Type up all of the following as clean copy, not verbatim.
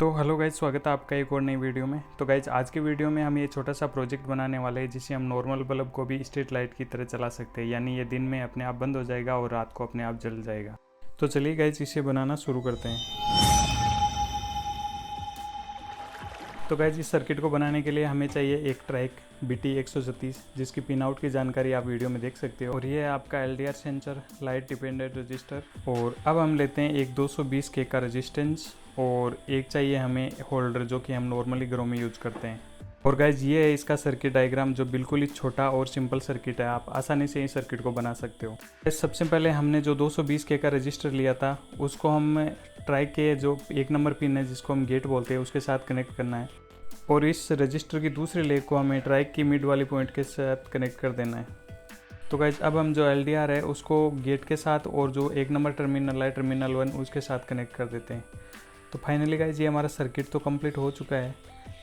तो hello guys, स्वागत है आपका एक और नई वीडियो में। तो गाइज आज की वीडियो में हम ये छोटा सा प्रोजेक्ट बनाने वाले हैं जिससे हम नॉर्मल बल्ब को भी स्ट्रीट लाइट की तरह चला सकते हैं, यानी ये दिन में अपने आप बंद हो जाएगा और रात को अपने आप जल जाएगा। तो चलिए गाइज इसे बनाना शुरू करते हैं। तो गाइज इस सर्किट को बनाने के लिए हमें चाहिए एक ट्रैक BT136 जिसकी पिन आउट की जानकारी आप वीडियो में देख सकते हो, और ये है आपका LDR sensor light dependent register. और अब हम लेते हैं एक 220K का रजिस्टेंस, और एक चाहिए हमें होल्डर जो कि हम नॉर्मली घरों में यूज करते हैं। और गाइज ये है इसका सर्किट डायग्राम जो बिल्कुल ही छोटा और सिंपल सर्किट है, आप आसानी से इस सर्किट को बना सकते हो। सबसे पहले हमने जो 220K का रजिस्टर लिया था उसको हम ट्राइक के जो 1 नंबर पिन है जिसको हम गेट बोलते हैं उसके साथ कनेक्ट करना है, और इस रजिस्टर की दूसरी लेग को हमें ट्राइक की मिड वाली पॉइंट के साथ कनेक्ट कर देना है। तो गाइज अब हम जो LDR है उसको गेट के साथ और जो 1 नंबर टर्मिनल है टर्मिनल 1 उसके साथ कनेक्ट कर देते हैं। तो फाइनली गाइज ये हमारा सर्किट तो कंप्लीट हो चुका है,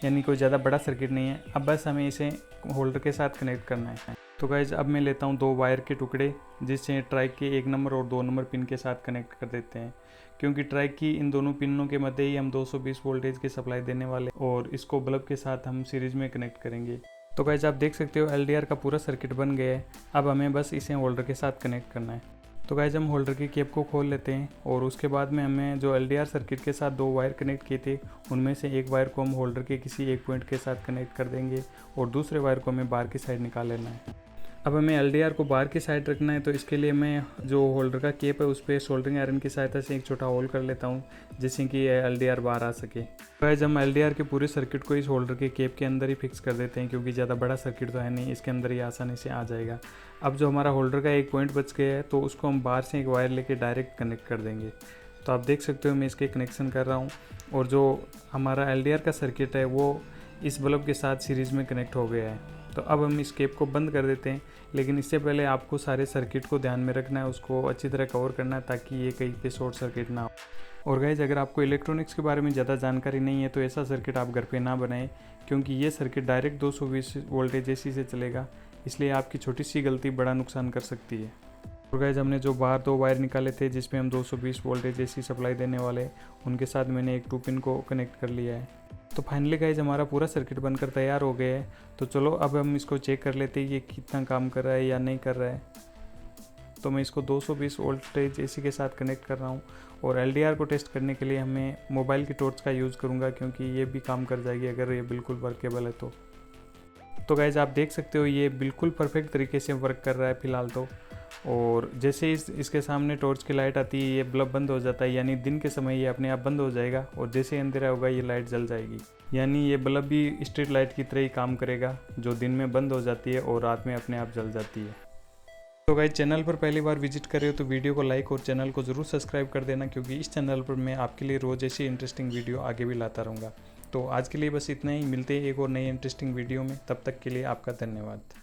यानी कोई ज़्यादा बड़ा सर्किट नहीं है। अब बस हमें इसे होल्डर के साथ कनेक्ट करना है। तो गाइज अब मैं लेता हूँ 2 वायर के टुकड़े जिससे ट्राइक के 1 नंबर और 2 नंबर पिन के साथ कनेक्ट कर देते हैं, क्योंकि ट्राइक की इन दोनों पिनों के मध्य ही हम 220 वोल्टेज की सप्लाई देने वाले, और इसको बल्ब के साथ हम सीरीज में कनेक्ट करेंगे। तो गाइज आप देख सकते हो LDR का पूरा सर्किट बन गया है। अब हमें बस इसे होल्डर के साथ कनेक्ट करना है। तो गाइज हम होल्डर की कैप को खोल लेते हैं, और उसके बाद में हमें जो LDR सर्किट के साथ 2 वायर कनेक्ट किए थे उनमें से एक वायर को हम होल्डर के किसी एक पॉइंट के साथ कनेक्ट कर देंगे, और दूसरे वायर को हमें बाहर की साइड निकाल लेना है। अब हमें LDR को बाहर की साइड रखना है, तो इसके लिए मैं जो होल्डर का केप है उस पर सोल्डरिंग आयरन की सहायता से एक छोटा होल कर लेता हूँ जिससे कि LDR बाहर आ सके। गाइस हम LDR के पूरे सर्किट को इस होल्डर के केप के अंदर ही फिक्स कर देते हैं, क्योंकि ज़्यादा बड़ा सर्किट तो है नहीं, इसके अंदर ही आसानी से आ जाएगा। अब जो हमारा होल्डर का एक पॉइंट बच गया है तो उसको हम बाहर से एक वायर लेके डायरेक्ट कनेक्ट कर देंगे। तो आप देख सकते हो मैं इसके कनेक्शन कर रहा हूँ, और जो हमारा LDR का सर्किट है वो इस बल्ब के साथ सीरीज़ में कनेक्ट हो गया है। तो अब हम इस केप को बंद कर देते हैं, लेकिन इससे पहले आपको सारे सर्किट को ध्यान में रखना है, उसको अच्छी तरह कवर करना है ताकि ये कहीं पे शॉर्ट सर्किट ना हो। और गाइज अगर आपको इलेक्ट्रॉनिक्स के बारे में ज़्यादा जानकारी नहीं है तो ऐसा सर्किट आप घर पे ना बनाएं, क्योंकि ये सर्किट डायरेक्ट 220 वोल्टेज AC से चलेगा, इसलिए आपकी छोटी सी गलती बड़ा नुकसान कर सकती है। और गाइज हमने जो बाहर 2 वायर निकाले थे जिसमें हम 220 वोल्टेज AC सप्लाई देने वाले, उनके साथ मैंने एक 2 पिन को कनेक्ट कर लिया है। तो फाइनली गाइज हमारा पूरा सर्किट बनकर तैयार हो गया है। तो चलो अब हम इसको चेक कर लेते हैं ये कितना काम कर रहा है या नहीं कर रहा है। तो मैं इसको 220 वोल्टेज AC के साथ कनेक्ट कर रहा हूँ, और LDR को टेस्ट करने के लिए हमें मोबाइल की टॉर्च का यूज़ करूँगा, क्योंकि ये भी काम कर जाएगी अगर ये बिल्कुल वर्केबल है तो गाइज आप देख सकते हो ये बिल्कुल परफेक्ट तरीके से वर्क कर रहा है फ़िलहाल तो। और जैसे इसके सामने टॉर्च की लाइट आती है ये बल्ब बंद हो जाता है, यानी दिन के समय ये अपने आप बंद हो जाएगा, और जैसे अंधेरा होगा ये लाइट जल जाएगी, यानी ये बल्ब भी स्ट्रीट लाइट की तरह ही काम करेगा जो दिन में बंद हो जाती है और रात में अपने आप जल जाती है। तो गाइस चैनल पर पहली बार विजिट कर रहे हो तो वीडियो को लाइक और चैनल को ज़रूर सब्सक्राइब कर देना, क्योंकि इस चैनल पर मैं आपके लिए रोज़ ऐसी इंटरेस्टिंग वीडियो आगे भी लाता रहूँगा। तो आज के लिए बस इतना ही, मिलते हैं एक और नई इंटरेस्टिंग वीडियो में, तब तक के लिए आपका धन्यवाद।